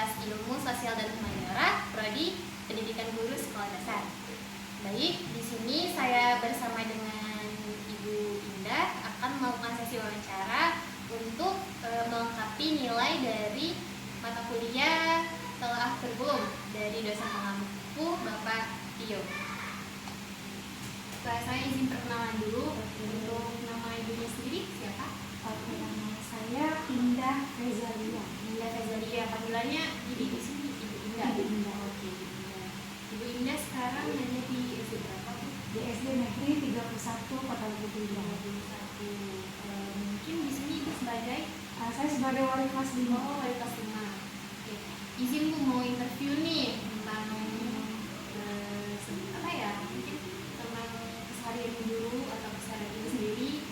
Fakultas Ilmu Sosial dan Humaniora, Prodi Pendidikan Guru Sekolah Dasar. Baik, di sini saya bersama dengan Ibu Indah akan melakukan sesi wawancara untuk melengkapi nilai dari mata kuliah telah kurikulum dari dosen pengampu Bapak Tio. Saya izin perkenalan dulu. Untuk nama ibunya sendiri siapa? Nama saya Indah Rezalia. Indah Rezalia, panggilannya di sini Ibu Indah. Ibu Indah. Oke, Ibu Indah. Ibu Indah sekarang ada di SD berapa, Bu? Di SD Negeri 31 Kota Lubuk Linggau. Mungkin di sini Ibu sebagai Saya sebagai wali kelas 5. wali kelas 5. Oke. Izin Bu mau interview nih tentang mungkin tentang keseharian dulu atau keseharian Ibu sendiri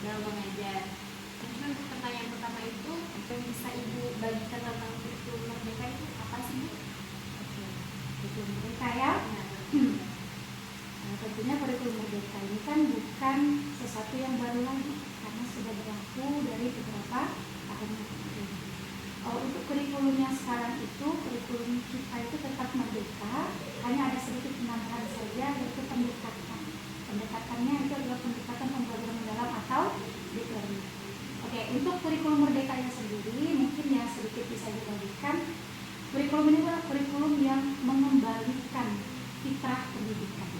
dalam mengajar. Mungkin untuk pertanyaan pertama itu, apa yang bisa Ibu bagikan tentang kurikulum Merdeka itu apa sih, Bu? Kurikulum Merdeka ya. Tentunya kurikulum Merdeka ini kan bukan sesuatu yang baru lagi, karena sudah berlaku dari beberapa tahun lalu. Untuk kurikulumnya sekarang itu, kurikulum kita itu tetap merdeka, hanya ada sedikit penambahan saja, yaitu pendekatan. Pendekatannya itu adalah pendekatan pembelajaran mendalam atau deep learning. Oke, untuk kurikulum merdeka yang sendiri mungkin yang sedikit bisa dibagikan. Kurikulum ini adalah kurikulum yang mengembalikan fitrah pendidikan.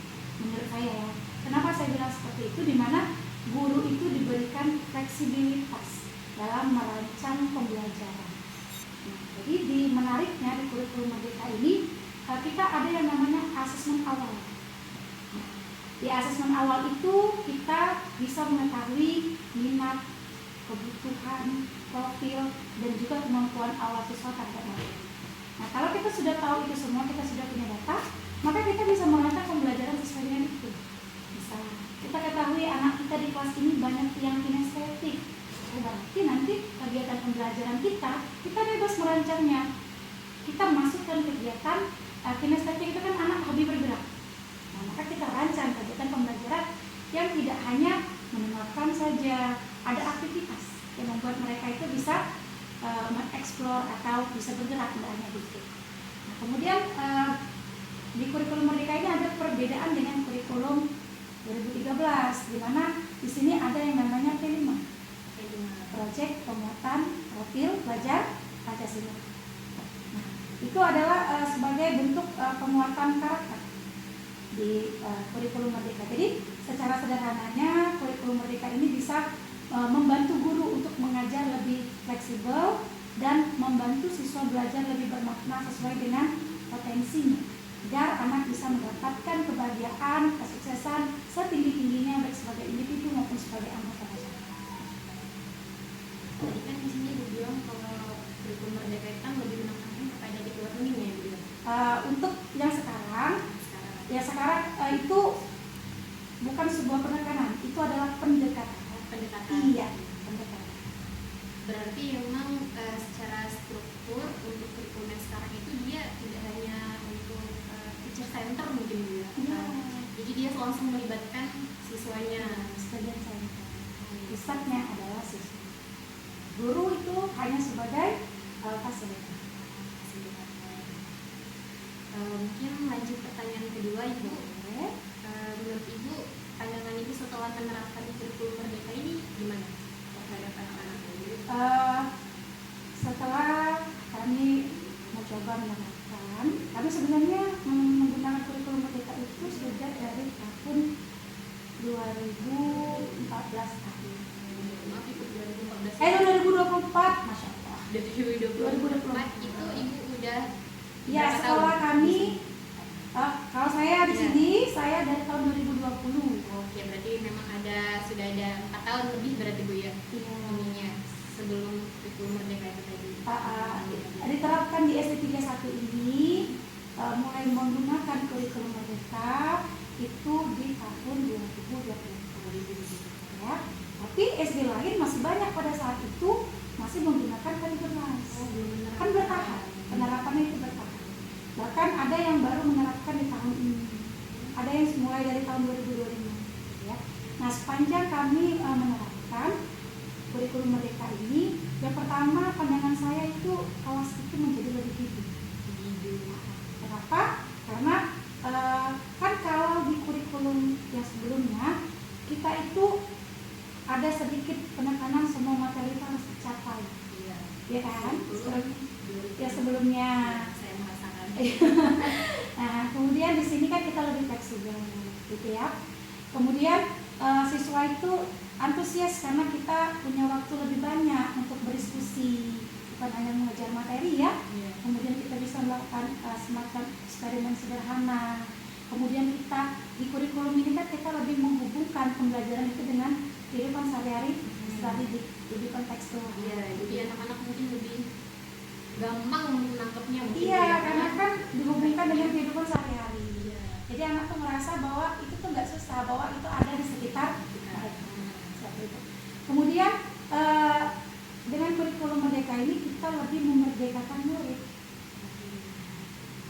Menurut saya ya. Kenapa saya bilang seperti itu? Di mana guru itu diberikan fleksibilitas dalam merancang pembelajaran. Nah, jadi di menariknya di kurikulum merdeka ini kita ada yang namanya asesmen awal. Nah, di asesmen awal itu kita bisa mengetahui minat, kebutuhan, profil, dan juga kemampuan awal siswa terhadap materi. Nah, kalau kita sudah tahu itu semua, kita sudah punya data, maka kita bisa merancang pembelajaran sesuai dengan itu. Misalnya, kita ketahui anak kita di kelas ini banyak yang kinestetik, berarti nanti kegiatan pembelajaran kita bebas merancangnya. Kita masukkan kegiatan kinestetik itu kan anak hobi bergerak. Nah, maka kita rancang kegiatan pembelajaran yang tidak hanya mendengarkan saja, ada aktivitas yang membuat mereka itu bisa mengeksplor atau bisa bergerak, tidak hanya gitu. Nah, kemudian di kurikulum Merdeka ini ada perbedaan dengan kurikulum 2013, di mana di sini ada yang namanya P5, Proyek Penguatan Profil Pelajar Pancasila. Nah, itu adalah sebagai bentuk penguatan karakter di kurikulum Merdeka. Jadi secara sederhananya kurikulum Merdeka ini bisa membantu guru untuk mengajar lebih fleksibel dan membantu siswa belajar lebih bermakna sesuai dengan potensinya, agar anak bisa mendapatkan kebahagiaan, kesuksesan setinggi-tingginya baik sebagai individu maupun sebagai anggota masyarakat. Tadi kan di sini Ibu bilang kalau kurikulum Merdeka itu kan lebih menekankan kepada deep learning ya, Ibu. Untuk yang sekarang itu bukan sebuah penekanan, itu adalah pendekatan. Iya, pendekatan. Berarti memang secara struktur untuk kurikulum yang sekarang itu dia tidak hanya untuk teacher center mungkin ya. Jadi dia langsung melibatkan siswanya. Student center. Pusatnya adalah siswa. Guru itu hanya sebagai fasilitator. Mungkin lanjut pertanyaan kedua, Ibu. Menurut Ibu, pandangan Ibu setelah menerapkan kurikulum Merdeka ini gimana terhadap anak-anak? Setelah kami mencoba menerapkan, kami sebenarnya menggunakan kurikulum Merdeka itu sudah dari tahun 2014 tadi. Maaf, Ibu, 2014. 2024, Masya Allah. 2024 itu Ibu udah ya, sekolah kami. Kalau saya di sini, saya dari tahun 2020. Oke, berarti memang sudah ada 4 tahun lebih berarti Bu ya. Iya. Ininya sebelum kurikulum Merdeka itu tadi. Diterapkan di SD 31 ini mulai menggunakan kurikulum Merdeka itu di tahun 2020. Ya. Tapi SD lain masih banyak pada saat itu masih menggunakan Kalibernaz. Kan bertahap, penerapannya itu bertahap. Bahkan ada yang baru menerapkan di tahun ini, ada yang mulai dari tahun 2025 ya. Nah, sepanjang kami menerapkan kurikulum Merdeka ini, yang pertama pandangan saya itu kelas itu menjadi lebih hidup. kurikulumnya. Saya merasakan. Nah, kemudian di sini kan kita lebih fleksibel, gitu ya. Kemudian siswa itu antusias karena kita punya waktu lebih banyak untuk berdiskusi, bukan hanya mengejar materi ya. Kemudian kita bisa melakukan semacam eksperimen sederhana. Kemudian kita di kurikulum ini kan kita lebih menghubungkan pembelajaran itu dengan kehidupan sehari-hari seperti di kontekstual. Iya, jadi anak-anak mungkin lebih gampang menangkapnya. Iya, karena kan dihubungkan dengan kehidupan sehari-hari. Jadi anak tuh merasa bahwa itu tuh nggak susah, bahwa itu ada di sekitar mereka. Kemudian dengan kurikulum Merdeka ini kita lebih memerdekakan murid.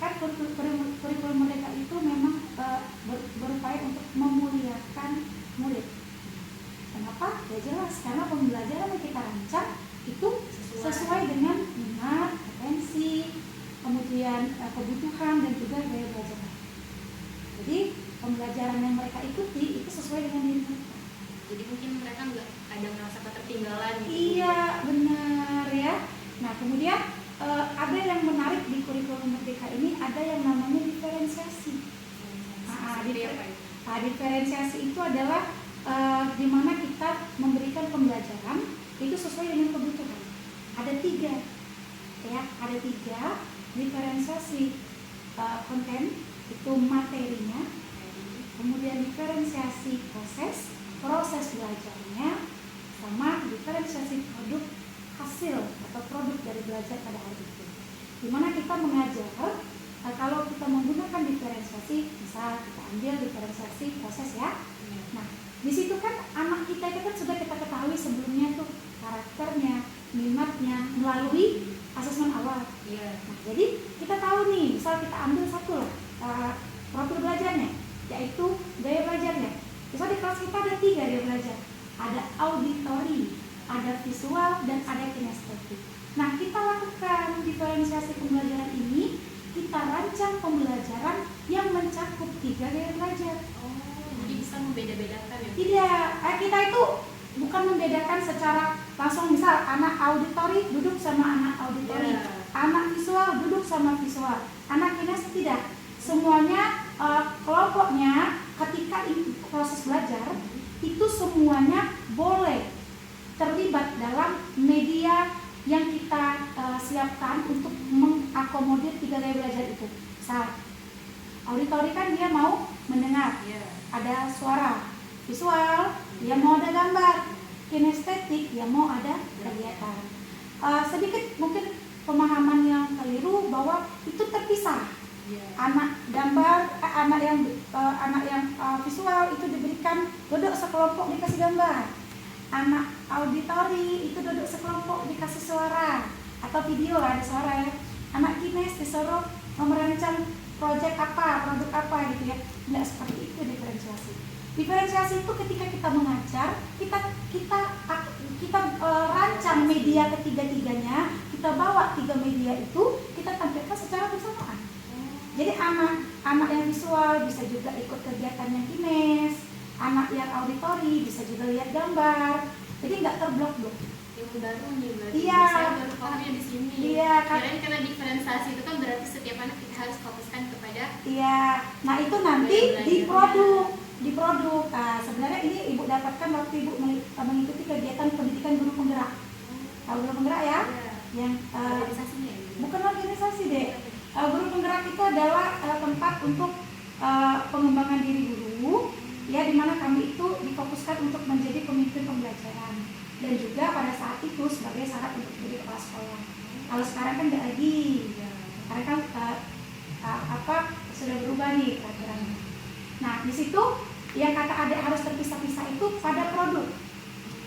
Kan kurikulum Merdeka itu memang berupaya untuk memuliakan murid. Kenapa? Ya jelas, karena pembelajaran yang kita rancang itu sesuai dengan minat, potensi, kemudian kebutuhan dan juga gaya belajar. Jadi pembelajaran yang mereka ikuti itu sesuai dengan diri mereka. Jadi mungkin mereka nggak ada merasa ketertinggalan gitu. Iya, benar ya. Nah, kemudian ada yang menarik di kurikulum Merdeka ini, ada yang namanya diferensiasi. Diferensiasi itu adalah di mana kita memberikan pembelajaran itu sesuai dengan kebutuhan. Ada 3, ya, ada 3 diferensiasi konten itu materinya, kemudian diferensiasi proses belajarnya, sama diferensiasi produk hasil atau produk dari belajar pada hari itu. Dimana kita mengajar kalau kita menggunakan diferensiasi, misal kita ambil diferensiasi proses ya. Nah, di situ kan anak kita itu kan sudah kita ketahui sebelumnya tuh karakternya, minatnya melalui asesmen awal. Nah, jadi kita tahu nih, misal kita ambil satu lah profil belajarnya, yaitu gaya belajarnya. Misal di kelas kita ada 3 gaya belajar, ada auditori, ada visual, dan ada kinestetik. Nah, kita lakukan diferensiasi pembelajaran ini, kita rancang pembelajaran yang mencakup 3 gaya belajar. Jadi bisa membeda-bedakan ya? Tidak, kita itu bukan membedakan secara langsung, misal anak auditori duduk sama anak auditori, anak visual duduk sama visual, anak kinestetik tidak. Semuanya kelompoknya ketika proses belajar itu semuanya boleh terlibat dalam media yang kita siapkan untuk mengakomodir 3 gaya belajar itu. Misal auditori kan dia mau mendengar, ada suara. Visual dia mau ada gambar. Kinestetik dia mau ada kegiatan. Sedikit mungkin pemahaman yang keliru bahwa itu terpisah. Anak gambar, anak yang visual itu diberikan duduk sekelompok dikasih gambar. Anak auditori itu duduk sekelompok dikasih suara atau video, ada suara ya. Anak kines disuruh merancang proyek apa, produk apa gitu ya. Nggak seperti itu diferensiasi. Diferensiasi itu ketika kita mengajar, kita rancang media ketiga-tiganya, kita bawa 3 media itu, kita tampilkan secara bersamaan. Jadi anak yang visual bisa juga ikut kegiatan yang kines, anak yang auditori bisa juga lihat gambar. Jadi nggak terblok-blok. Ilmu baru nih berarti. Iya. Saya baru tahunya di sini. Iya. Karena diferensiasi itu kan berarti setiap anak kita harus fokuskan kepada. Iya. Nah itu nanti di produk. Nah, sebenarnya ini ibu dapatkan waktu ibu mengikuti kegiatan pendidikan guru penggerak. Tahu guru penggerak ya? Yang organisasinya ya? Bukan organisasi deh. Guru penggerak itu adalah tempat untuk pengembangan diri guru, ya, dimana kami itu difokuskan untuk menjadi pemimpin pembelajaran dan juga pada saat itu sebagai syarat untuk jadi kepala sekolah. Kalau sekarang kan nggak lagi, karena kan sudah berubah nih peraturannya. Nah di situ yang kata adik harus terpisah-pisah itu pada produk.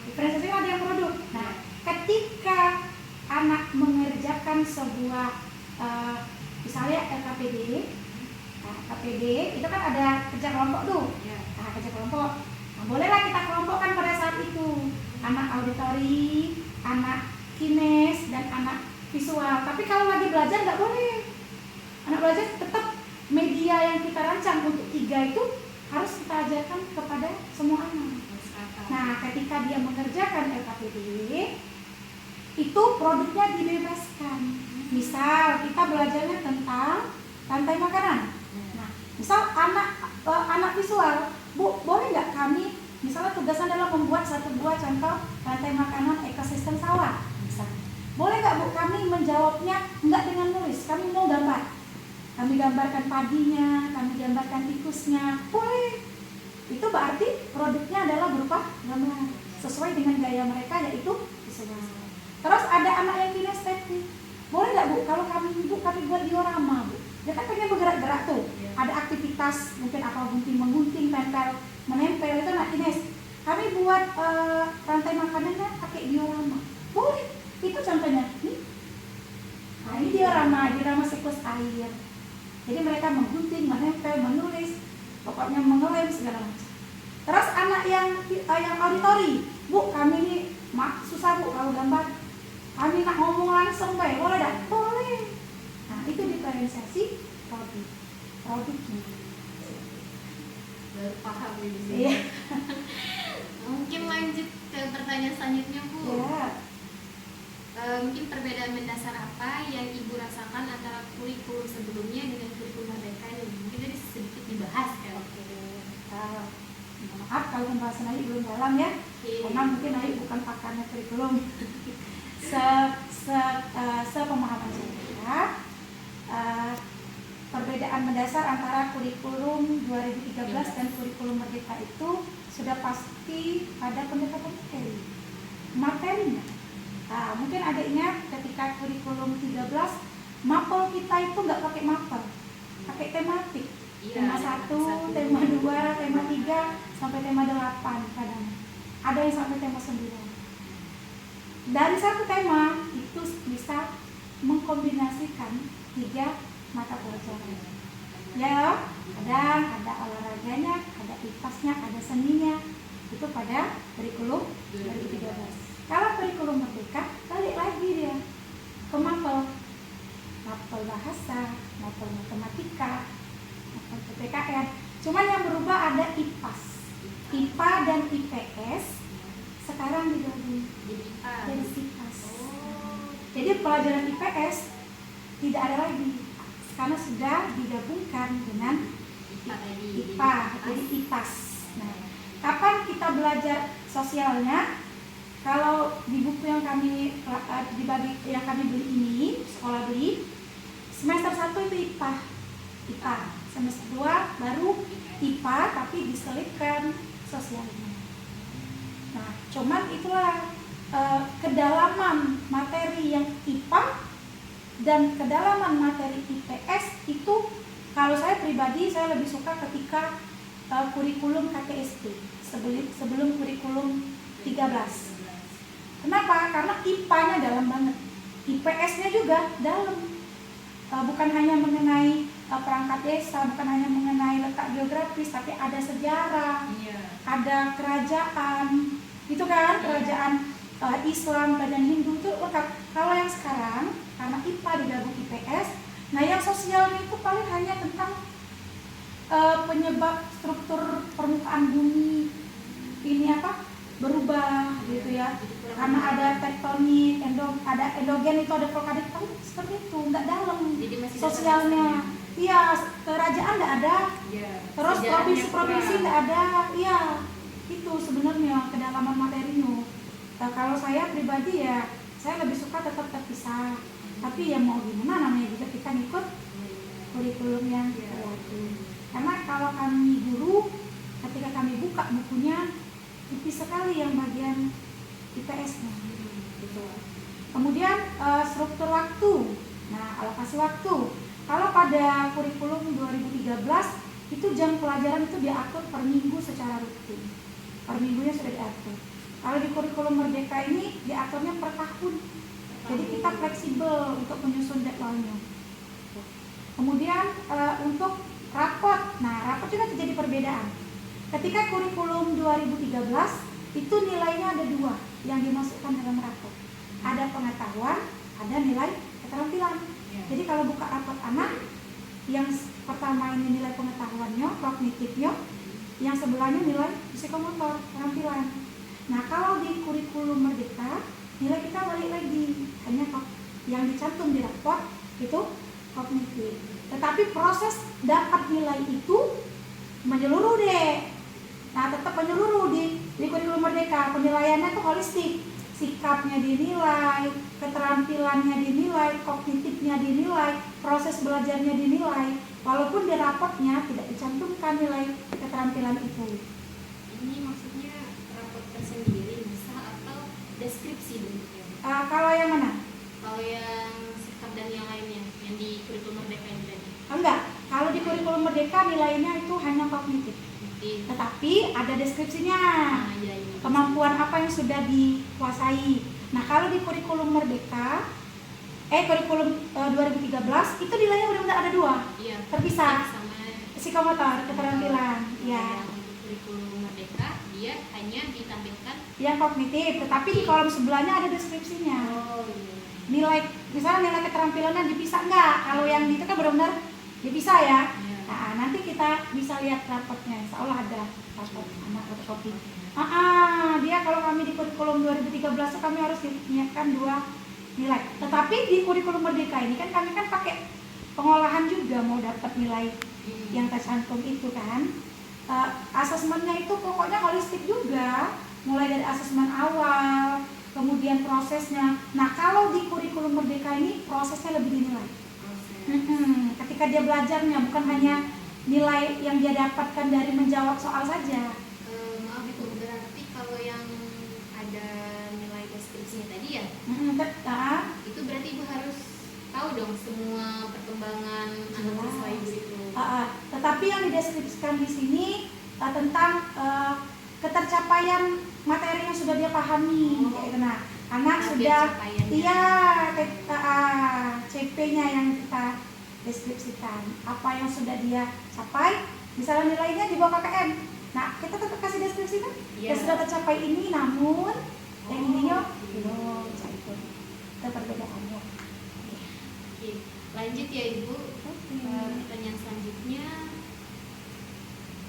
Diferensiasi ada yang produk. Nah ketika anak mengerjakan sebuah misalnya LKPD, KPD itu kan ada kerja kelompok tuh. Nah, kerja kelompok. Nah, bolehlah kita kelompokkan pada saat itu anak auditori, anak kines, dan anak visual. Tapi kalau lagi belajar nggak boleh. Anak belajar tetap media yang kita rancang untuk 3 itu harus kita ajarkan kepada semua anak. Nah, ketika dia mengerjakan LKPD, itu produknya dibebaskan. Misal kita belajarnya tentang rantai makanan. Nah, misal anak visual, Bu, boleh nggak kami misalnya tugasan adalah membuat satu buah contoh rantai makanan ekosistem sawah, misalnya. Boleh nggak Bu kami menjawabnya nggak dengan nulis, kami mau gambar. Kami gambarkan padinya, kami gambarkan tikusnya, boleh. Itu berarti produknya adalah berupa gambar sesuai dengan gaya mereka, yaitu visual. Terus ada anak yang kinestetik, boleh nggak Bu kalau kami buat diorama, Bu? Dia kan pengen bergerak-gerak tuh. Ada aktivitas mungkin apa gunting-menggunting, tempel, menempel, itu anak kines. Kami buat rantai makanannya pakai diorama, boleh. Itu contohnya. Nah, ini diorama siklus air. Jadi mereka menggunting, menempel, menulis, pokoknya mengelem segala macam. Terus anak yang auditori, Bu, kami ini susah Bu kalau gambar. Kami nak ngomong langsung, boleh tak? Boleh. Nah, itu diferensiasi produknya. Baru paham ini. Iya. Mungkin lanjut ke pertanyaan selanjutnya, Bu. Ya. Mungkin perbedaan mendasar apa yang Ibu rasakan antara kurikulum sebelumnya dengan kurikulum merdeka ini? Mungkin tadi sedikit dibahas kan? Oke. Maaf kalau pembahasan Ayu belum dalam ya, karena mungkin Ayu bukan pakarnya kurikulum. Sepemahaman saya, perbedaan mendasar antara kurikulum 2013 dan kurikulum merdeka itu sudah pasti ada pendekatan materinya. Nah, mungkin ada ingat ketika kurikulum 13 mapel kita itu nggak pakai mapel, pakai tematik. Tema 1, tema 2, tema 3 sampai tema 8 kadang. Ada yang sampai tema 9. Dari satu tema itu bisa mengkombinasikan 3 mata pelajaran. Ya, kadang ada olahraganya, ada IPAS-nya, ada seninya. Itu pada kurikulum 2013. Kalau kurikulum merdeka, balik lagi dia ke mapel bahasa, mapel matematika, mapel PPKN. Cuman yang berubah ada IPAS, IPA dan IPS sekarang digabung jadi IPAS. Jadi pelajaran IPS tidak ada lagi karena sudah digabungkan dengan IPA, jadi IPAS. Nah, kapan kita belajar sosialnya? Kalau di buku yang kami beli ini, sekolah beli, semester 1 itu IPA. Semester 2 baru IPA tapi diselipkan sosialnya. Nah, cuman itulah kedalaman materi yang IPA dan kedalaman materi IPS itu, kalau saya pribadi saya lebih suka ketika kurikulum KTST sebelum kurikulum 13. Kenapa? Karena IPA-nya dalam banget, IPS-nya juga dalam. Bukan hanya mengenai perangkat desa, bukan hanya mengenai letak geografis, tapi ada sejarah, ada kerajaan, itu kan, kerajaan Islam, kerajaan Hindu itu lengkap. Kalau yang sekarang, karena IPA digabung IPS, nah yang sosialnya itu paling hanya tentang penyebab struktur permukaan bumi ini berubah gitu ya, karena ada tektonik, ada endogen, itu ada vulkanik, seperti itu, nggak dalam sosialnya. Iya, kerajaan nggak ada, terus provinsi nggak ada, iya, itu sebenarnya kedalaman materinya. Nah, kalau saya pribadi ya, saya lebih suka tetap terpisah, tapi ya mau gimana, namanya juga kita ngikut kurikulum yang berlaku. Karena kalau kami guru, ketika kami buka bukunya, tipis sekali yang bagian IPS-nya gitu. Kemudian struktur waktu. Nah, alokasi waktu. Kalau pada kurikulum 2013 itu jam pelajaran itu diatur per minggu secara rutin. Per minggunya sudah diatur. Kalau di kurikulum merdeka ini diaturnya per tahun. Jadi kita fleksibel untuk menyusun jadwalnya. Kemudian untuk rapot. Nah, rapot juga terjadi perbedaan. Ketika kurikulum 2013 itu nilainya ada 2 yang dimasukkan dalam rapot. Ada pengetahuan, ada nilai keterampilan. Jadi kalau buka rapot anak, yang pertama ini nilai pengetahuannya, kognitifnya, yang sebelahnya nilai psikomotor, keterampilan. Nah, kalau di kurikulum merdeka nilai kita balik lagi, hanya yang dicantum di raport itu kognitif. Tetapi proses dapat nilai itu menyeluruh deh. Nah, tetap menyeluruh di kurikulum Merdeka. Penilaiannya itu holistik. Sikapnya dinilai, keterampilannya dinilai, kognitifnya dinilai, proses belajarnya dinilai. Walaupun di raportnya tidak dicantumkan nilai keterampilan itu. Ini maksudnya raport tersendiri bisa atau deskripsi bentuknya? Kalau yang mana? Kalau yang sikap dan yang lainnya, yang di kurikulum Merdeka ini tadi? Enggak. Kalau di kurikulum Merdeka nilainya itu hanya kognitif. Tetapi ada deskripsinya. Iya. Kemampuan apa yang sudah dikuasai. Nah, kalau di kurikulum Merdeka, kurikulum 2013 itu nilainya benar-benar ada 2. Iya. Terpisah. Sama Psikomotor, keterampilan. Ya. Untuk kurikulum Merdeka dia hanya ditampilkan Yang kognitif, tetapi di kolom sebelahnya ada deskripsinya. iya. Nilai, misalnya nilai keterampilannya dipisah enggak? Kalau yang itu kan benar-benar dipisah ya. Iya. Nah, nanti kita bisa lihat rapotnya. Insya Allah ada raport anak fotokopi. Dia kalau kami di kurikulum 2013 itu kami harus menyiapkan 2 nilai. Tetapi di kurikulum Merdeka ini kan kami kan pakai pengolahan juga mau dapat nilai yang tercantum itu kan. Asesmennya itu pokoknya holistik juga, mulai dari asesmen awal, kemudian prosesnya. Nah, kalau di kurikulum Merdeka ini prosesnya lebih dinilai. Ketika dia belajarnya bukan hanya nilai yang dia dapatkan dari menjawab soal saja. Maaf itu berarti kalau yang ada nilai deskripsinya tadi ya, itu berarti ibu harus tahu dong semua perkembangan anak siswa ibu itu. Tetapi yang dideskripsikan di sini tentang ketercapaian materi yang sudah dia pahami. Nah, anak sudah CP-nya yang kita deskripsikan, apa yang sudah dia capai. Misalnya nilainya di bawah KKM, nah kita tetap kasih deskripsi kan, dia sudah tercapai ini, namun yang ininya belum. Itu perbedaannya. Oke, lanjut ya ibu. Pertanyaan selanjutnya,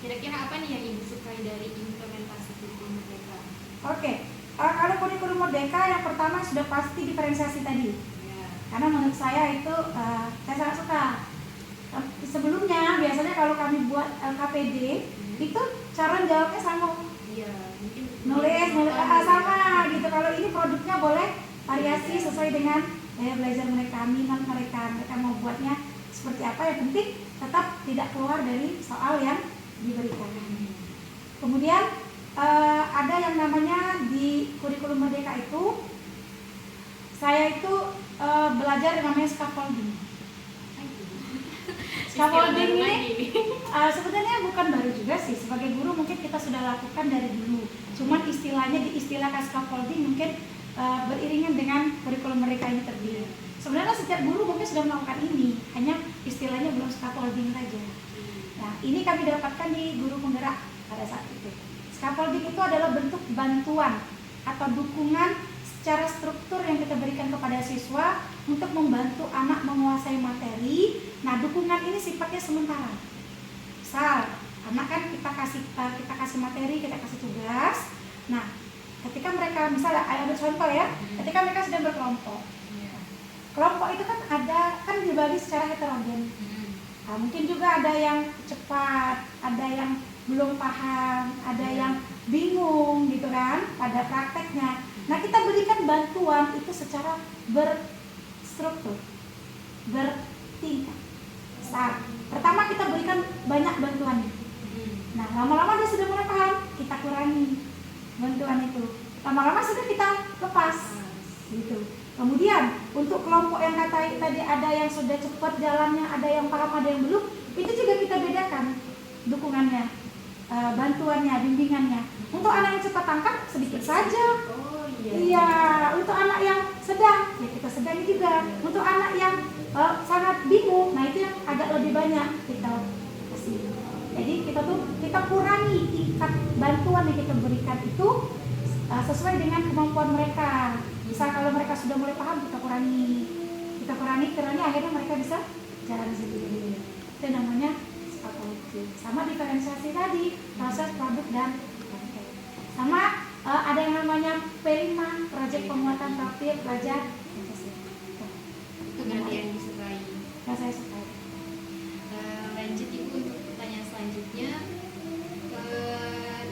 kira-kira apa nih yang ibu sukai dari implementasi kurikulum Merdeka? Kalau kurikulum Merdeka yang pertama sudah pasti diferensiasi tadi. Karena menurut saya itu saya sangat suka. Sebelumnya biasanya kalau kami buat LKPD itu cara jawabnya sama. Iya, mungkin nulis sama gitu. Kalau ini produknya boleh variasi sesuai dengan belajar mereka, minat mereka mau buatnya seperti apa, yang penting tetap tidak keluar dari soal yang diberikan. Kemudian ada yang namanya di kurikulum Merdeka itu saya itu belajar yang namanya scaffolding. Scaffolding ini sebetulnya bukan baru juga sih, sebagai guru mungkin kita sudah lakukan dari dulu. Cuman istilahnya diistilahkan scaffolding mungkin beriringan dengan kurikulum Merdeka ini terdiri. Sebenarnya setiap guru mungkin sudah melakukan ini, hanya istilahnya belum scaffolding saja. Nah, ini kami dapatkan di guru penggerak pada saat itu. Scaffolding itu adalah bentuk bantuan atau dukungan secara struktur yang kita berikan kepada siswa untuk membantu anak menguasai materi. Nah, dukungan ini sifatnya sementara. Misal, anak kan kita kasih materi, kita kasih tugas. Nah, ketika mereka misalnya ada contoh ya, ketika mereka sedang berkelompok. Kelompok itu kan dibagi secara heterogen. Nah, mungkin juga ada yang cepat, ada yang belum paham, ada yang bingung gitu kan pada prakteknya. Nah, kita berikan bantuan itu secara berstruktur, bertingkat. Pertama kita berikan banyak bantuannya. Nah, lama-lama dia sudah mulai paham, kita kurangi bantuan itu. Lama-lama sudah kita lepas, gitu. Kemudian untuk kelompok yang tadi ada yang sudah cepat jalannya, ada yang paham, ada yang belum, itu juga kita bedakan dukungannya, bantuannya, bimbingannya. Untuk anak yang cepat tangkap sedikit saja. Iya, untuk anak yang sedang, ya kita sedang juga. Untuk anak yang sangat bingung, nah itu yang agak lebih banyak kita kasih. Jadi kita kurangi tingkat bantuan yang kita berikan itu sesuai dengan kemampuan mereka. Bisa kalau mereka sudah mulai paham, kita kurangi akhirnya mereka bisa jalan sendiri. Itu namanya scaffolding. Sama diferensiasi tadi, proses, produk, dan sama Ada yang namanya P5, proyek penguatan profil pelajar Pancasila. Itu berarti yang disukai. Yang saya sukai. Lanjut Ibu untuk pertanyaan selanjutnya.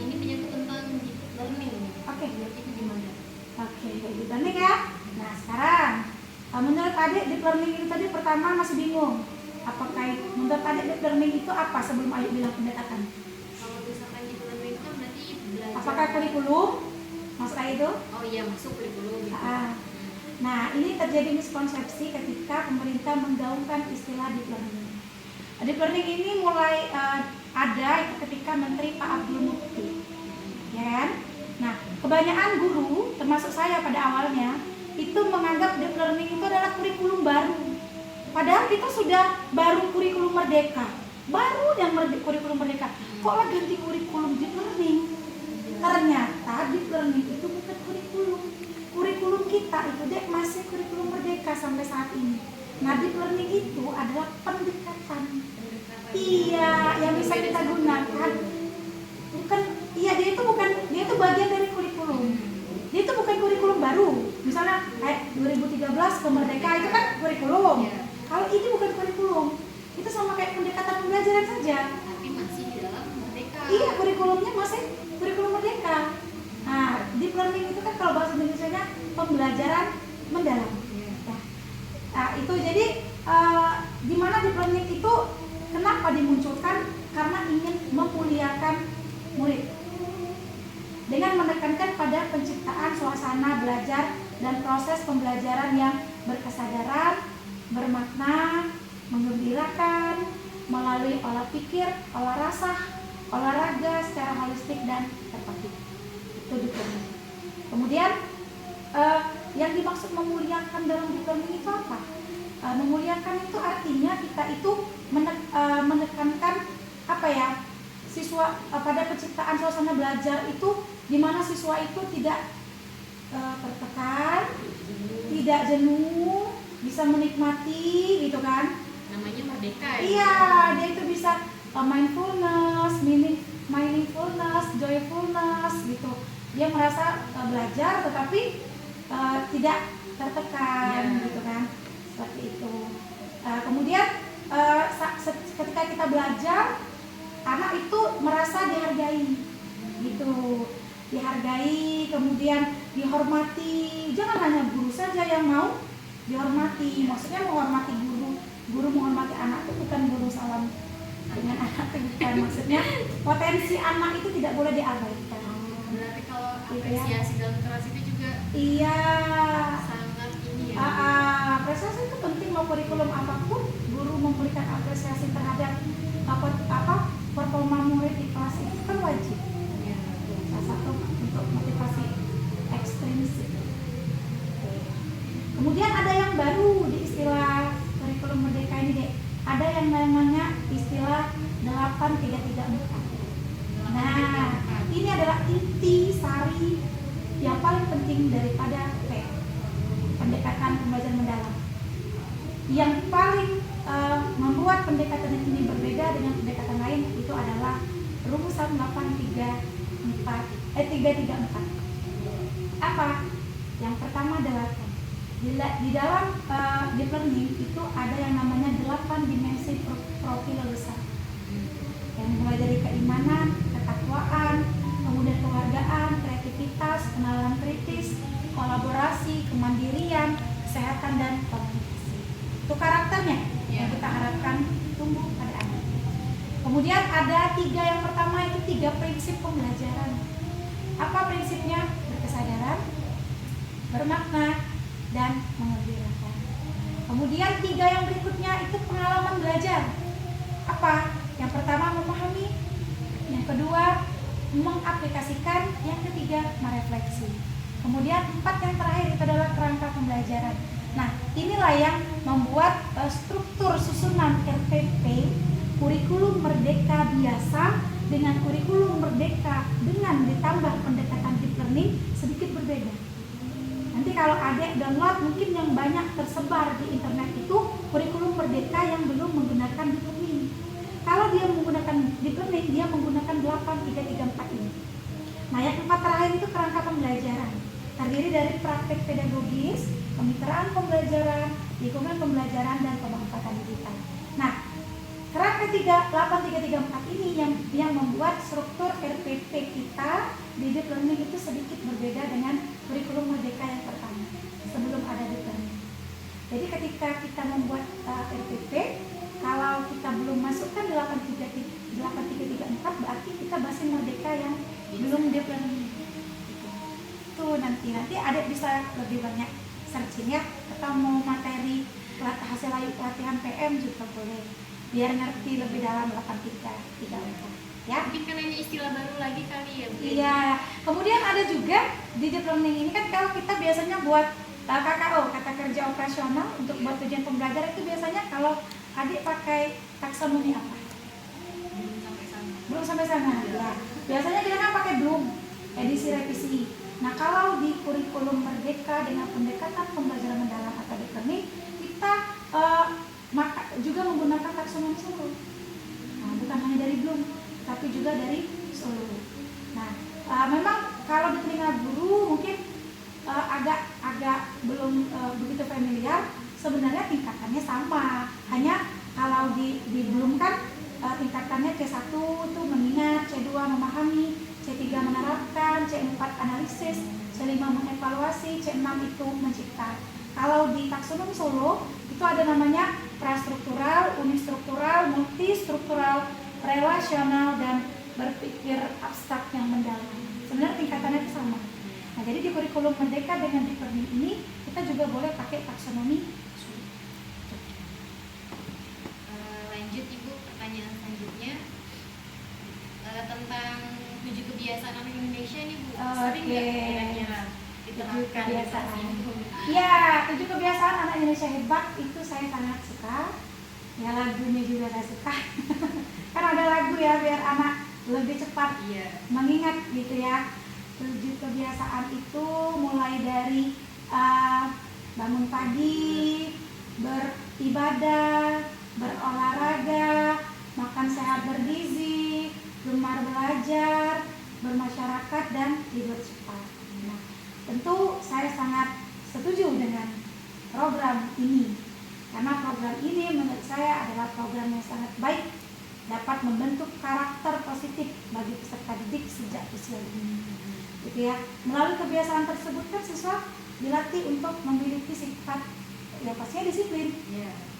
Ini menyangkut tentang deep learning. Oke. Menurut Ibu gimana? Oke, deep learning ya. Nah sekarang, menurut adik deep learning itu tadi pertama masih bingung. Apakah menurut adik deep learning itu apa sebelum Ayu bilang pendekatan? Kalau misalkan deep learning itu kan berarti belajar. Apakah kurikulum? Masuk itu? Oh iya, masuk kurikulum gitu. Nah, ini terjadi miskonsepsi ketika pemerintah menggaungkan istilah deep learning. Deep learning ini mulai ada ketika Menteri Pak Abdul Mukti, ya kan? Nah, kebanyakan guru, termasuk saya pada awalnya, itu menganggap deep learning itu adalah kurikulum baru. Padahal kita sudah baru kurikulum merdeka, baru yang kurikulum merdeka. Kok lah ganti kurikulum deep learning? Ternyata deep learning itu bukan kurikulum. Kurikulum kita itu masih kurikulum merdeka sampai saat ini. Nah, deep learning itu adalah pendekatan. Iya, yang bisa kita gunakan. Bukan, iya dia itu bagian dari kurikulum. Dia itu bukan kurikulum baru. Misalnya kayak 2013 Merdeka itu kan kurikulum. Kalau ini bukan kurikulum, itu sama kayak pendekatan pembelajaran saja. Tapi masih di dalam merdeka. Iya, kurikulumnya masih kurikulum merdeka. Nah, deep learning itu kan kalau bahasa Indonesianya pembelajaran mendalam. Nah, itu jadi di mana deep learning itu kenapa dimunculkan? Karena ingin memuliakan murid dengan menekankan pada penciptaan suasana belajar dan proses pembelajaran yang berkesadaran, bermakna, menggembirakan melalui olah pikir, olah rasa, olahraga secara holistik dan terpadu. Itu deep learning. Kemudian yang dimaksud memuliakan dalam deep learning itu apa? Memuliakan itu artinya kita itu menekankan apa ya, siswa pada penciptaan suasana belajar itu di mana siswa itu tidak tertekan, tidak jenuh, bisa menikmati gitu kan? Namanya merdeka ya. Iya, dia itu bisa mindfulness, mindfulness, joyfulness gitu. Dia merasa belajar tetapi tidak tertekan gitu kan, seperti itu. Kemudian ketika kita belajar, anak itu merasa dihargai gitu, dihargai, kemudian dihormati. Jangan hanya guru saja yang mau dihormati, maksudnya menghormati guru menghormati anak itu bukan guru salam dengan anak itu bukan, maksudnya potensi anak itu tidak boleh diabaikan. Berarti kalau apresiasi dalam kelas itu juga iya sangat ini ya. Apresiasi itu penting, mau kurikulum apapun guru memberikan apresiasi terhadap performa murid di kelas itu kan wajib. Salah satu untuk motivasi ekstrinsik. Kemudian ada yang baru di istilah kurikulum merdeka ini deh. Ada yang namanya istilah 8334. Nah, ini adalah inti sari yang paling penting daripada P, pendekatan pembelajaran mendalam. Yang paling membuat pendekatan ini berbeda dengan pendekatan lain itu adalah rumusan 334. Apa? Yang pertama adalah di dalam deep learning itu ada yang namanya 8 dimensi profil besar, yang mulai dari keimanan, ketakwaan, kemudian kewargaan, kreativitas, penalaran kritis, kolaborasi, kemandirian, kesehatan, dan komunikasi. Itu karakternya yang kita harapkan tumbuh pada anak. Kemudian ada 3, yang pertama itu 3 prinsip pembelajaran. Apa prinsipnya? Berkesadaran, bermakna, dan mengembirakan. Kemudian 3 yang berikutnya itu pengalaman belajar. Apa? Yang pertama memahami, yang kedua mengaplikasikan, yang ketiga merefleksi. Kemudian 4 yang terakhir itu adalah kerangka pembelajaran. Nah, inilah yang membuat struktur susunan RPP kurikulum merdeka biasa dengan kurikulum merdeka dengan ditambah pendekatan deep learning sedikit berbeda. Nanti kalau adik download, mungkin yang banyak tersebar di internet itu kurikulum merdeka yang belum menggunakan deep learning. Kalau dia menggunakan deep learning, dia menggunakan 8334 ini. Nah, yang 4 terakhir itu kerangka pembelajaran. Terdiri dari praktek pedagogis, kemitraan pembelajaran, lingkungan pembelajaran, dan pemanfaatan digital. Nah, kerangka 8334 ini yang membuat struktur RPP kita di deep learning itu sedikit berbeda dengan kurikulum Merdeka yang pertama sebelum ada deep learning. Jadi ketika kita membuat RPP, kalau kita belum masukkan 8334 berarti kita masih Merdeka yang belum deep learning. Itu nanti adik bisa lebih banyak searching ya, atau mau materi hasil pelatihan PM juga boleh, biar ngerti lebih dalam 8334 ya. Mungkin karena ini istilah baru lagi kali ya Bu. Iya, kemudian ada juga di deep learning ini kan kalau kita biasanya buat KKO, kata kerja operasional, untuk buat tujuan pembelajaran itu biasanya kalau adik pakai taksonomi apa? Belum sampai sana. Ya. Biasanya kita kan pakai Bloom, edisi revisi. Nah, kalau di kurikulum Merdeka dengan pendekatan pembelajaran mendalam atau deep learning, kita juga menggunakan taksonomi Solo. Nah, bukan hanya dari Bloom, tapi juga dari Solo. Nah, memang kalau di telinga guru mungkin agak belum begitu familiar. Sebenarnya tingkatannya sama, hanya kalau di Bloom kan tingkatannya C1 itu mengingat, C2 memahami, C3 menerapkan, C4 analisis, C5 mengevaluasi, C6 itu mencipta. Kalau di taksonomi Solo itu ada namanya prastruktural, unistruktural, multistruktural, relasional, dan berpikir abstrak yang mendalam. Sebenarnya tingkatannya itu sama. Nah, jadi di kurikulum Merdeka dengan deep learning ini kita juga boleh pakai taksonomi. Lanjut Ibu, pertanyaan selanjutnya tentang 7 kebiasaan anak Indonesia nih Bu. Sering nggak kira-kira diterapkan kebiasaan? Ya, 7 kebiasaan anak Indonesia hebat itu saya sangat suka. Ya, lagunya juga saya suka. Kan ada lagu ya biar anak lebih cepat mengingat gitu ya. 7 kebiasaan itu mulai dari bangun pagi, beribadah, berolahraga, makan sehat bergizi, gemar belajar, bermasyarakat, dan tidur cepat. Nah, tentu saya sangat setuju dengan program ini, karena program ini menurut saya adalah program yang sangat baik, dapat membentuk karakter positif bagi peserta didik sejak usia dini. Gitu ya. Melalui kebiasaan tersebut kan siswa dilatih untuk memiliki sifat ya pastinya disiplin.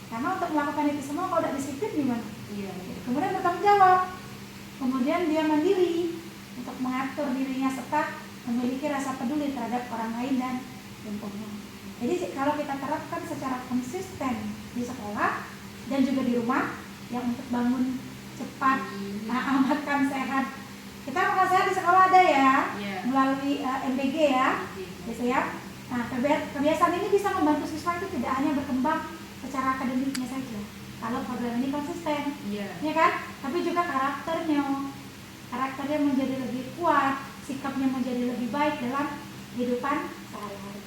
Karena untuk melakukan itu semua kalau tidak disiplin gimana? Kemudian bertanggung jawab, kemudian dia mandiri untuk mengatur dirinya serta memiliki rasa peduli terhadap orang lain dan lingkungan. Jadi kalau kita terapkan secara konsisten di sekolah dan juga di rumah, yang untuk bangun cepat, makan sehat. Kita makan sehat di sekolah ada ya, melalui MBG ya, gitu ya. Nah, kebiasaan ini bisa membantu siswa itu tidak hanya berkembang secara akademiknya saja, kalau program ini konsisten, ya kan? Tapi juga karakternya menjadi lebih kuat, sikapnya menjadi lebih baik dalam kehidupan sehari-hari,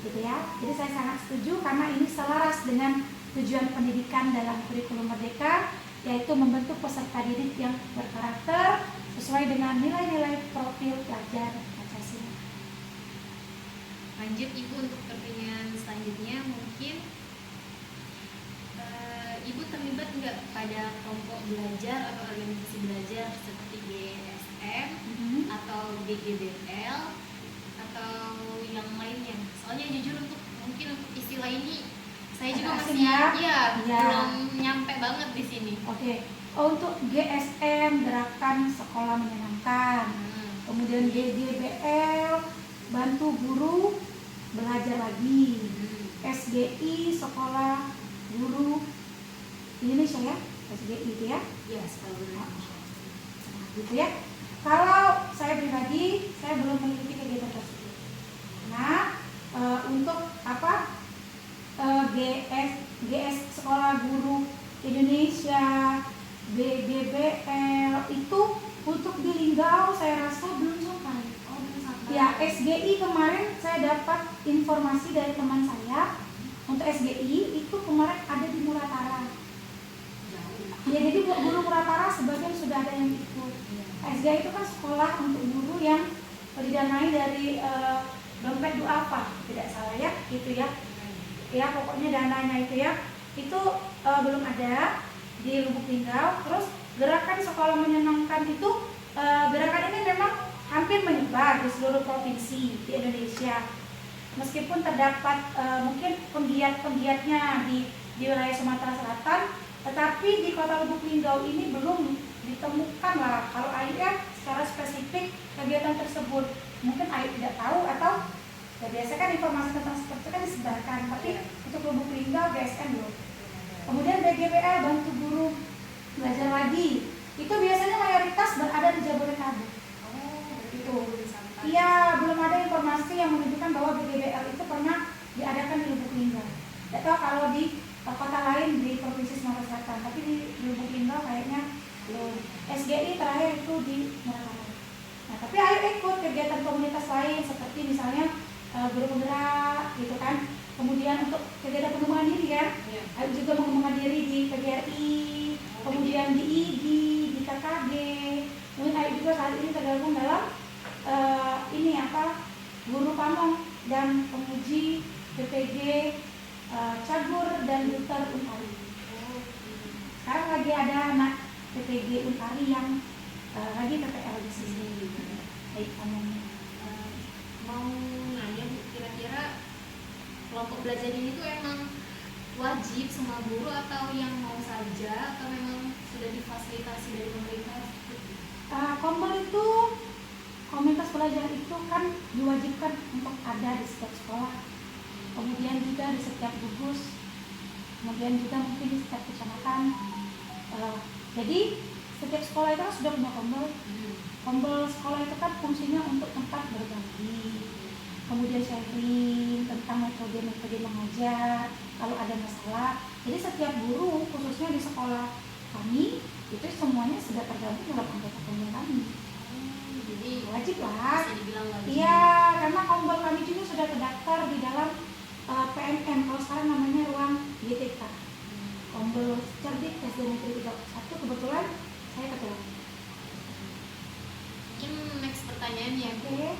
gitu ya. Jadi saya sangat setuju karena ini selaras dengan tujuan pendidikan dalam kurikulum Merdeka, yaitu membentuk peserta didik yang berkarakter sesuai dengan nilai-nilai profil pelajar Pancasila. Lanjut Ibu untuk pertanyaan selanjutnya, mungkin Ibu terlibat nggak pada kelompok belajar atau organisasi belajar seperti GSM atau BGBL atau yang lainnya? Soalnya jujur mungkin untuk istilah ini saya juga masih belum nyampe banget di sini. Oke. Untuk GSM, Gerakan Sekolah Menyenangkan, kemudian GGBL, Bantu Guru Belajar Lagi, SGI, Sekolah Guru Indonesia ya, SGI itu ya? Sekolah Guru Indonesia. Gitu ya. Kalau saya pribadi, saya belum mengikuti kegiatan tersebut. Nah, untuk apa? GS Sekolah Guru Indonesia, BGBL itu untuk di Linggau saya rasa belum sampai. Ya, SGI kemarin saya dapat informasi dari teman saya, untuk SGI itu kemarin ada di Muratara. Ya, jadi guru Muratara sebagian sudah ada yang ikut. SGI itu kan sekolah untuk guru yang didanai dari dompet duafa, tidak salah ya, gitu ya. Ya pokoknya dananya itu ya, itu belum ada di Lubuk Linggau. Terus gerakan sekolah menyenangkan itu gerakan ini memang hampir menyebar di seluruh provinsi di Indonesia. Meskipun terdapat mungkin penggiat-penggiatnya di wilayah Sumatera Selatan, tetapi di Kota Lubuk Linggau ini belum ditemukan lah kalau Ayu ya secara spesifik kegiatan tersebut. Mungkin Ayu tidak tahu atau ya biasa kan informasi tentang seperti itu kan disebarkan, tapi untuk Lubuk Linggau GSM belum. Kemudian BGBL bantu guru belajar lagi, itu biasanya mayoritas berada di Jabodetabek. Itu iya, belum ada informasi yang menunjukkan bahwa BGBL itu pernah diadakan di Lubuk Linggau. Tidak tahu kalau di kota lain di Provinsi Sumatera Selatan, tapi di Lubuk Linggau kayaknya belum. SGI terakhir itu di Merak. Nah, tapi Ayu ikut kegiatan komunitas lain seperti misalnya guru penggerak gitu kan. Kemudian untuk kegiatan pengembangan diri ya, Ayu juga mengembangkan diri di PGRI, kemudian di IGI, di KKG. Kemudian Ayu juga saat ini tergabung dalam guru pamong dan penguji PPG Cagur dan Duter Unpari. Sekarang lagi ada anak PPG Unpari yang lagi PPL di sini. Baik, mau nanya Bu, kira-kira kelompok belajar ini tuh emang wajib semua guru atau yang mau saja, atau memang sudah difasilitasi dari pemerintah? Kombel itu, komunitas belajar itu kan diwajibkan untuk ada di setiap sekolah, kemudian juga di setiap gugus, kemudian juga mungkin di setiap kecamatan. Jadi setiap sekolah itu sudah punya kombel. Kombel sekolah itu kan fungsinya untuk tempat berbagi, kemudian sharing tentang metode-metode mengajar kalau ada masalah. Jadi setiap guru khususnya di sekolah kami itu semuanya sudah tergabung dalam anggota kombel kami. Jadi wajib lah. Iya, karena kombel kami juga sudah terdaftar di dalam PMM, kalau sekarang namanya ruang GTK. Kombel Cerdik SD Negeri 31, kebetulan saya ketua. Mungkin next pertanyaan ya. Oke.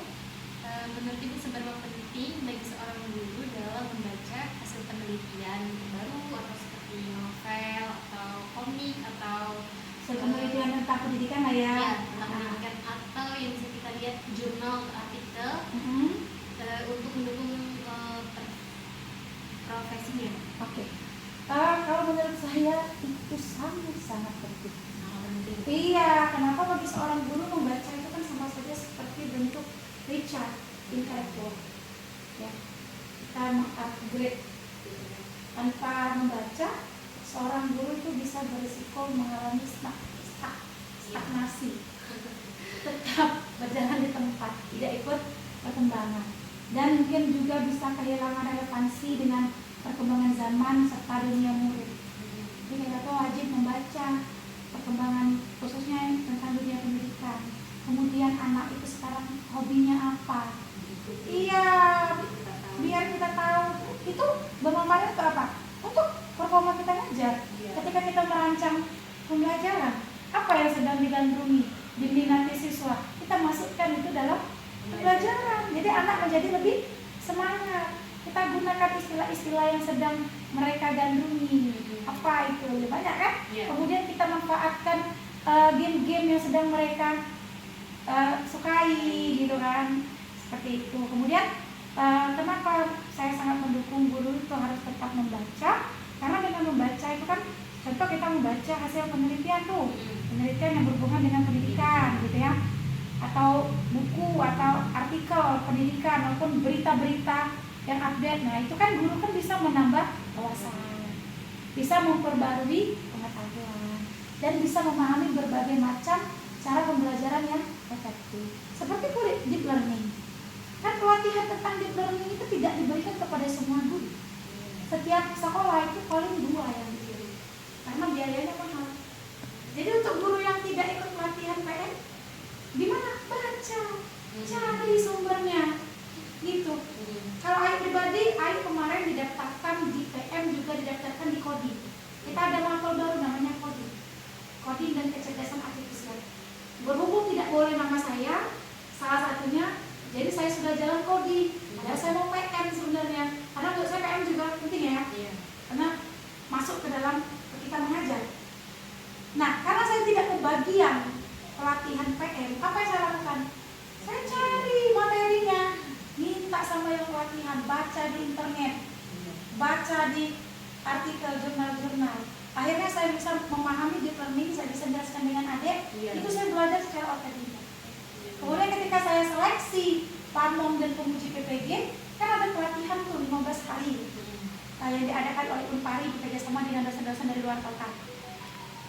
Menurut Ibu seberapa penting bagi seorang guru dalam membaca hasil penelitian baru atau seperti novel atau komik atau penelitian tentang pendidikan lah ya. Tentang pendidikan atau yang bisa kita lihat jurnal atau artikel untuk mendukung profesinya. Oke. Kalau menurut saya itu sangat penting. Iya, kenapa bagi seorang guru membaca itu kan sama saja seperti bentuk recharge intelektual. Ya, kita mengupgrade. Tanpa membaca, seorang guru itu bisa berisiko mengalami stagnasi, tetap berjalan di tempat, tidak ikut perkembangan, dan mungkin juga bisa kehilangan relevansi dengan perkembangan zaman serta dunia murid. Jadi kita wajib membaca perkembangan khususnya tentang dunia pendidikan. Kemudian anak itu sekarang hobinya apa? Iya, biar kita tahu itu bermanfaat untuk apa? Untuk performa kita ngajar. Ketika kita merancang pembelajaran, apa yang sedang digandrungi, diminati siswa, kita masukkan itu dalam pembelajaran. Jadi anak menjadi lebih semangat. Kita gunakan istilah-istilah yang sedang mereka gandrungi. Apa itu? Lebih banyak kan? Kemudian kita manfaatkan game-game yang sedang mereka sukai gitu kan. Seperti itu. Kemudian kenapa saya sangat mendukung guru itu harus tetap membaca? Karena dengan membaca itu kan, contoh kita membaca hasil penelitian tuh, penelitian yang berhubungan dengan pendidikan gitu ya, atau buku atau artikel pendidikan maupun berita-berita yang update. Nah itu kan guru kan bisa menambah wawasan, bisa memperbarui pengetahuan, dan bisa memahami berbagai macam cara pembelajaran yang efektif. Seperti kulit deep learning, kan pelatihan tentang deep learning itu tidak diberikan kepada semua guru. Setiap sekolah itu paling 2 yang dipilih, karena biayanya mahal. Jadi untuk guru yang tidak ikut pelatihan PM, gimana? Baca, cari sumbernya, gitu. Kalau Ayu pribadi, Ayu kemarin didaftarkan di PM, juga didaftarkan di Coding. Kita ada materi baru namanya Coding, Coding dan Kecerdasan Artifisial. Berhubung tidak boleh nama saya, salah satunya Nah, karena saya tidak kebagian pelatihan PM, apa yang saya lakukan? Saya cari materinya, minta sama yang pelatihan, baca di internet, baca di artikel jurnal-jurnal. Akhirnya saya bisa memahami deep learning, saya bisa jelaskan dengan adik. Itu saya belajar secara otodidak. Kemudian ketika saya seleksi pamong dan penguji PPG, kan ada pelatihan tuh 15 hari yang diadakan oleh Unpari bekerjasama dengan dosen-dosen dari luar kota.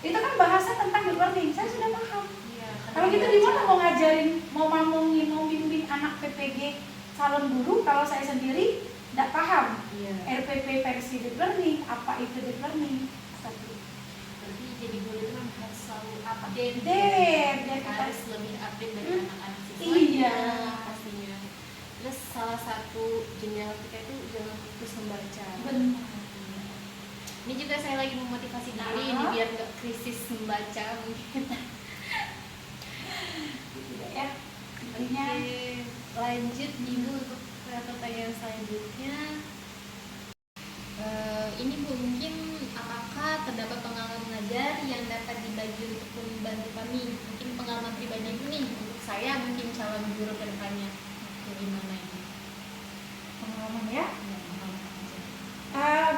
Itu kan bahasa tentang deep learning, saya sudah paham. Kalau gitu di mana mau ngajarin, mau mamungin, mau bimbing anak PPG calon guru kalau saya sendiri tidak paham RPP versi deep learning, apa itu deep learning? Berarti jadi guru itu memang harus selalu update, harus lebih update dari anak-anak siswa. Iya, pastinya. Terus salah satu jendela kita itu jangan putus membaca. benar. Ini juga saya lagi memotivasi diri ini biar nggak krisis membaca mungkin. Ya, intinya. Oke, lanjut Ibu untuk pertanyaan selanjutnya. Ini Bu, mungkin apakah terdapat pengalaman mengajar yang dapat dibagi untuk membantu kami? Mungkin pengalaman pribadi Ibu nih untuk saya mungkin calon guru ke depannya. Gimana ini? Pengalaman ya? Ya, pengalaman mengajar.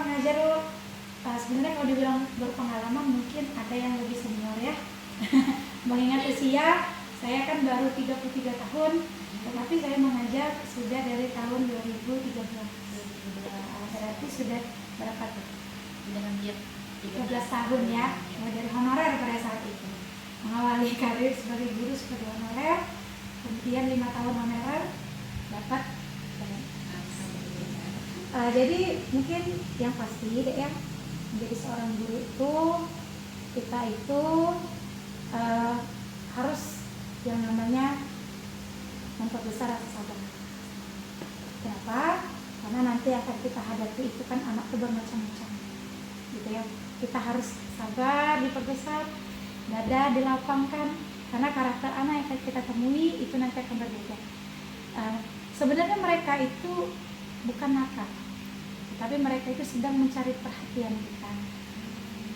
Mengajar sebenarnya kalau dibilang berpengalaman mungkin ada yang lebih senior ya. Mengingat usia, saya kan baru 33 tahun, tetapi saya mengajar sudah dari tahun 2013. Berarti sudah berapa tuh? Sudah hampir 13 tahun ya, mulai dari honorer pada saat itu. Mengawali karir sebagai guru sebagai honorer, kemudian 5 tahun honorer, dapat. Jadi mungkin yang pasti deh ya, menjadi seorang guru itu kita itu harus yang namanya memperbesar rasa sabar. Kenapa? Karena nanti akan kita hadapi itu kan anak itu bermacam-macam, gitu ya. Kita harus sabar, diperbesar, dada dilapangkan, karena karakter anak yang akan kita temui itu nanti akan berbeda. Sebenarnya mereka itu bukan nakal, tapi mereka itu sedang mencari perhatian kita.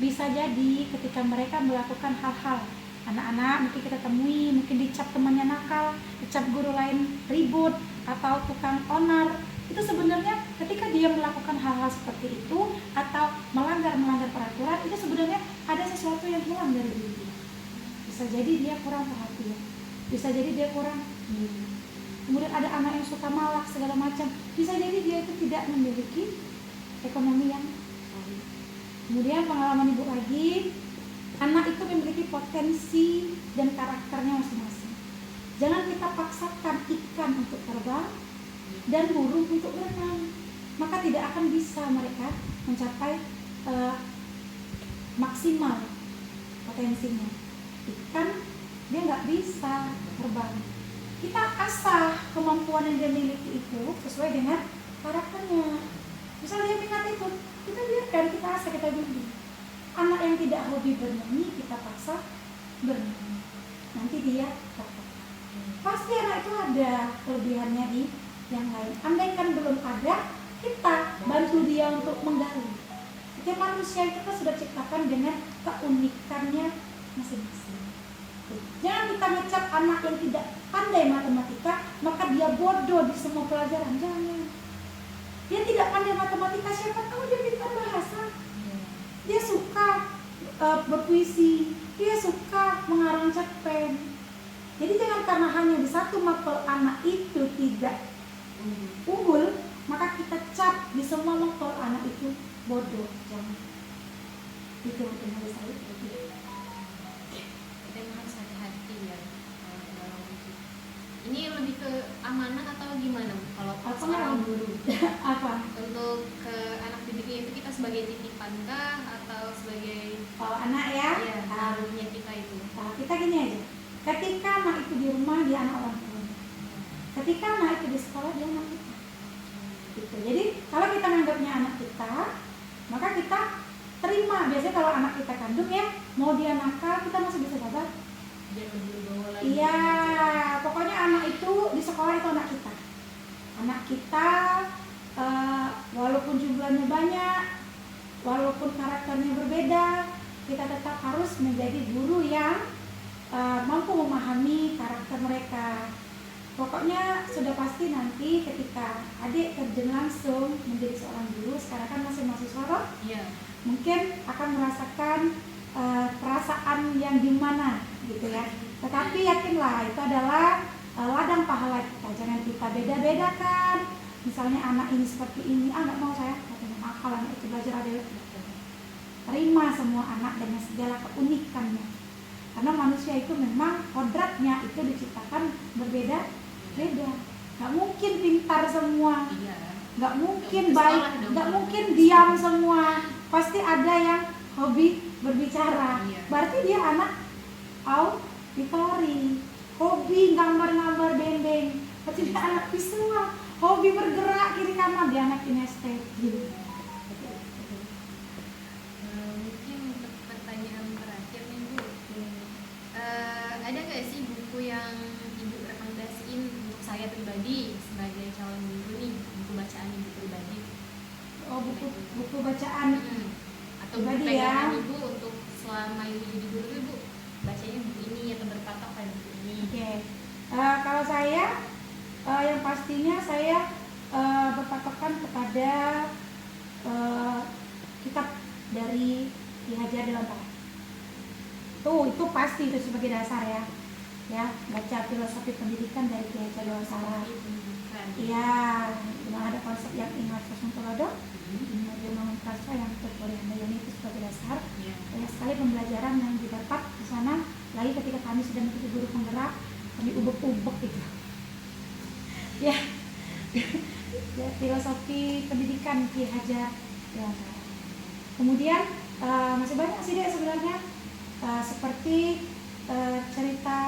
Bisa jadi ketika mereka melakukan hal-hal, anak-anak mungkin kita temui, mungkin dicap temannya nakal, dicap guru lain ribut, atau tukang onar, itu sebenarnya ketika dia melakukan hal-hal seperti itu atau melanggar peraturan, itu sebenarnya ada sesuatu yang hilang dari diri dia. Bisa jadi dia kurang perhatian, bisa jadi dia kurang diri. Kemudian ada anak yang suka malak segala macam, bisa jadi dia itu tidak memiliki ekonomi yang baik. Kemudian pengalaman ibu lagi, anak itu memiliki potensi dan karakternya masing-masing. Jangan kita paksakan ikan untuk terbang dan burung untuk berenang, maka tidak akan bisa mereka mencapai maksimal potensinya. Ikan dia nggak bisa terbang. Kita asah kemampuan yang dia miliki itu sesuai dengan karakternya. Misalnya dia minat itu, kita biarkan, kita asah, kita bimbing. Anak yang tidak hobi bernyanyi kita paksa bernyanyi, nanti dia dapat. Pasti anak itu ada kelebihannya di yang lain. Andaikan belum ada, kita bantu dia untuk menggali. Setiap manusia itu kan sudah ciptakan dengan keunikannya masing-masing. Jangan kita ngecap anak yang tidak pandai matematika, maka dia bodoh di semua pelajaran. Jangan. Dia tidak pandai matematika, siapa tahu dia pintar bahasa. Dia suka berpuisi, dia suka mengarang cerpen. Jadi jangan karena hanya di satu mapel anak itu tidak unggul, maka kita cap di semua mapel anak itu bodoh. Jangan. Itu yang harus saya perhatikan. Kita harus hati-hati ya dalam itu. Ini lebih ke amanah atau gimana kalau seorang guru? Apa? Untuk ke anak didiknya itu kita sebagai titipan kah atau sebagai anak ya? Iya, taruhnya kita itu. Kita gini aja. Ketika anak itu di rumah dia anak orang tua. Ketika anak itu di sekolah dia anak kita. Gitu. Jadi kalau kita menganggapnya anak kita, maka kita terima. Biasanya kalau anak kita kandung ya, mau dia nakal kita masih bisa sabar. Jangan berbawa lagi. Iya, pokoknya anak itu di sekolah itu anak kita. Anak kita walaupun jumlahnya banyak, walaupun karakternya berbeda, kita tetap harus menjadi guru yang mampu memahami karakter mereka. Pokoknya sudah pasti nanti ketika adik terjun langsung menjadi seorang guru, sekarang kan masih mahasiswa loh, mungkin akan merasakan perasaan yang gimana gitu ya. Tetapi yakinlah itu adalah ladang pahala kita. Jangan kita beda-bedakan. Misalnya anak ini seperti ini, nggak mau saya, katanya akal anak itu belajar ada. Terima semua anak dengan segala keunikannya. Karena manusia itu memang kodratnya itu diciptakan berbeda-beda. Nggak mungkin pintar semua, nggak mungkin baik, nggak mungkin diam semua. Pasti ada yang hobi berbicara. Berarti dia anak auditori, hobi gambar-gambar dendeng. Berarti dia anak visual, hobi bergerak kiri kanan, dia anak kinestetik. Mungkin untuk pertanyaan terakhir nih Bu, ada nggak sih buku yang Ibu rekomendasiin untuk saya pribadi sebagai calon guru nih, buku bacaan Ibu pribadi? Oh, buku bacaan atau buku pribadi pegangan ya. Ibu untuk selama Ibu jadi guru Ibu bacanya buku ini atau berpatok pada buku ini? Oke. Kalau saya yang pastinya saya berpatokan kepada kitab dari Ki Hajar Dewantara. Itu pasti itu sebagai dasar ya. Ya, baca filosofi pendidikan dari Ki Hajar Dewantara. Iya, dimana ada konsep yang ingat Sasungtulodo, kemudian Manguntraswa yang Tutorian itu sebagai dasar. Banyak sekali pembelajaran yang didapat di sana. Lagi ketika kami sudah menjadi guru penggerak, kami ubek-ubek gitu. Ya, filosofi pendidikan Ki Hajar Dewantara. Kemudian masih banyak sih deh sebenarnya, seperti cerita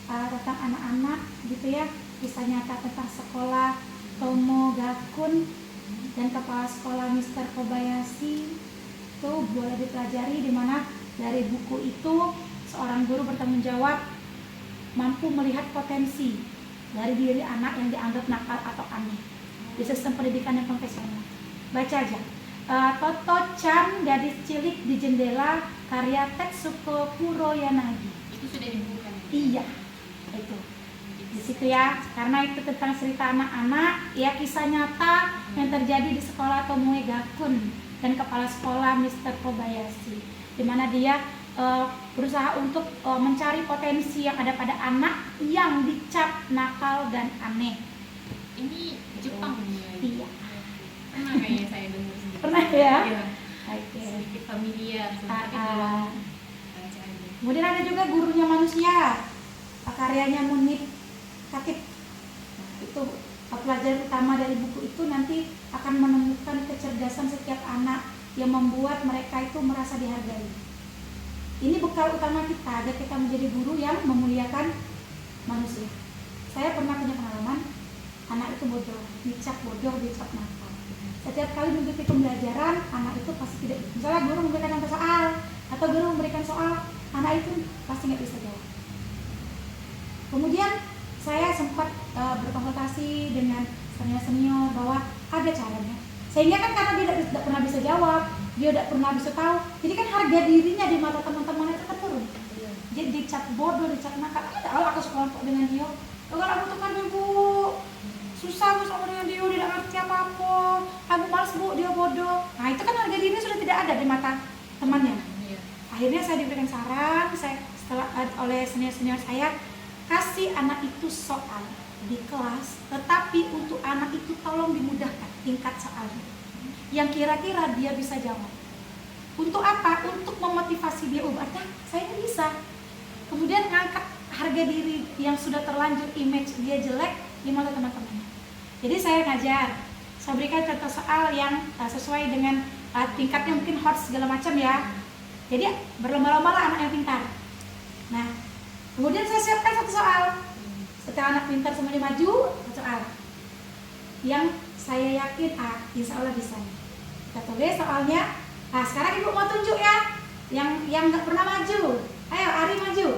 tentang anak-anak gitu ya, kisah nyata tentang sekolah Tomo Gakun dan kepala sekolah Mr. Kobayashi itu boleh dipelajari, di mana dari buku itu seorang guru bertanggung jawab mampu melihat potensi dari diri anak yang dianggap nakal atau aneh di sistem pendidikan yang konvensional. Baca aja. Toto-chan, gadis cilik di jendela, karya Tetsuko Kuroyanagi. Itu sudah dibukukan? Iya, itu di situ ya, karena itu tentang cerita anak-anak ya, kisah nyata yang terjadi di sekolah Tomoe Gakun dan kepala sekolah Mr. Kobayashi, di mana dia berusaha untuk mencari potensi yang ada pada anak yang dicap nakal dan aneh. Ini Jepang Iya. Pernah kayaknya saya dengar sedikit. Pernah ya? Iya. Oke. Sedikit familiar, tapi belum baca aja. Kemudian ada juga Gurunya Manusia, karyanya Munib Khatib. Itu pelajaran utama dari buku itu nanti akan menemukan kecerdasan setiap anak yang membuat mereka itu merasa dihargai. Ini bekal utama kita agar kita menjadi guru yang memuliakan manusia. Saya pernah punya pengalaman, anak itu bodoh, dicap nakal. Setiap kali mengikuti pembelajaran, anak itu pasti tidak, misalnya guru memberikan contoh soal atau guru memberikan soal, anak itu pasti nggak bisa jawab. Kemudian saya sempat berkonsultasi dengan senior bahwa ada caranya. Sehingga kan karena dia tidak pernah bisa jawab, dia tidak pernah bisa tahu, jadi kan harga dirinya di mata teman-teman itu kan turun. Jadi dicap bodoh, dicap nakal. Ada aku sekelompok dengan dia. Kalau aku tuh kan ibu susah bu sama dengan dia tidak ngerti apa-apa. Aku malas bu, dia bodoh. Nah itu kan harga dirinya sudah tidak ada di mata temannya. Akhirnya saya diberikan saran, setelah oleh senior-senior saya, kasih anak itu soal di kelas, tetapi untuk anak itu tolong dimudahkan tingkat soalnya yang kira-kira dia bisa jawab. Untuk apa? Untuk memotivasi dia. Saya bisa. Kemudian ngangkat harga diri yang sudah terlanjur image dia jelek di mata teman-temannya. Jadi saya ngajar, saya berikan contoh soal yang sesuai dengan tingkatnya, mungkin hot segala macam ya. Jadi berlomba-lomba lah anak yang pintar. Nah, kemudian saya siapkan satu soal. Setelah anak pintar semuanya maju, satu soal yang saya yakin insya Allah bisa. Kita tulis soalnya. Nah, sekarang ibu mau tunjuk ya, yang nggak pernah maju. Ayo, Ari maju,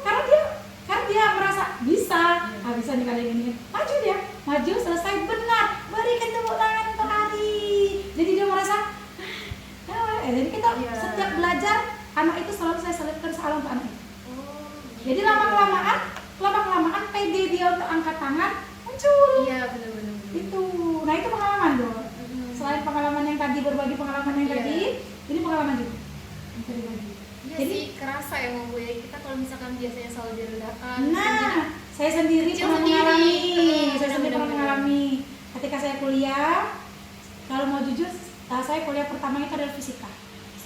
karena dia merasa bisa. Bisa nih kali ini. Maju selesai benar. Berikan tepuk tangan untuk Ari. Jadi dia merasa Jadi kita Iya. setiap belajar anak itu selalu saya selipkan soal untuk anak itu. Oh, Jadi gitu. lama-kelamaan pede dia untuk angkat tangan muncul. Iya, benar-benar. Itu. Nah, itu pengalaman dong. Selain pengalaman yang tadi, berbagi pengalaman yang Iya. tadi, ini pengalaman juga yang tadi bagi. Iya Jadi, sih, kerasa emang Bu ya, kita kalau misalkan biasanya selalu direndahkan. nah, saya sendiri Kecil pernah sendiri. mengalami. Benar, Saya sendiri pernah benar-benar. mengalami. Ketika saya kuliah, kalau mau jujur, saya kuliah pertama itu adalah fisika.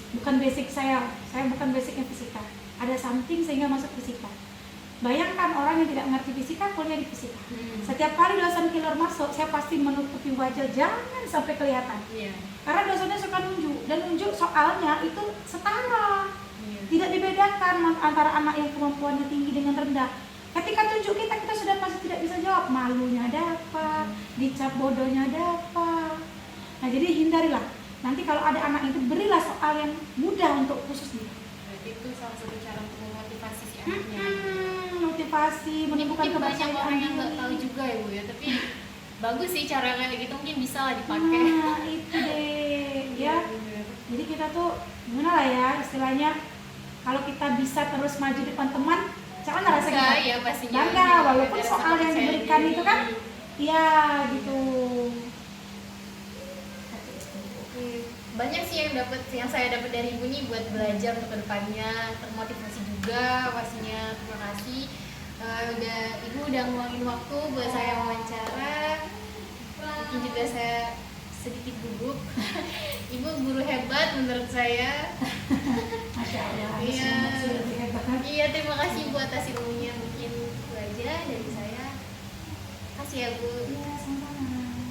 Bukan basic saya bukan basicnya fisika. Ada something sehingga masuk fisika. Bayangkan orang yang tidak mengerti fisika kuliah di fisika. Setiap kali dosen killer masuk, saya pasti menutupi wajah jangan sampai kelihatan. Iya. Karena dosennya suka nunjuk dan nunjuk soalnya itu setara. Iya. Tidak dibedakan antara anak yang kemampuannya tinggi dengan rendah. Ketika tunjuk kita sudah pasti tidak bisa jawab. Malunya ada apa, dicap bodohnya ada apa. Nah, jadi hindarilah. Nanti kalau ada anak itu, berilah soal yang mudah untuk khusus dia. Berarti itu salah satu cara untuk memotivasi si anaknya. Motivasi, Ini menumbuhkan mungkin banyak kepercayaan orang yang nggak diri. tahu juga ya Bu ya, tapi bagus sih cara kayak gitu, mungkin bisa lah dipakai. Nah, itu deh, ya. Jadi kita tuh gimana lah ya istilahnya, kalau kita bisa terus maju depan teman, jangan rasa Bangga, kita ya pastinya. bangga, walaupun Ada rasa soal yang percaya diberikan diri. itu kan, ya gitu. Oke. Banyak sih yang saya dapat dari Ibu nih buat belajar untuk kedepannya, termotivasi juga pastinya. Terima kasih. Ibu udah ngeluangin waktu buat saya wawancara. Mungkin juga saya sedikit gugup. Ibu guru hebat menurut saya. Masya Allah, Iya. masih lebih hebat. Iya, terima kasih Bu atas ilmunya, mungkin itu aja dari saya. Terima kasih ya Bu. Iya, sama-sama.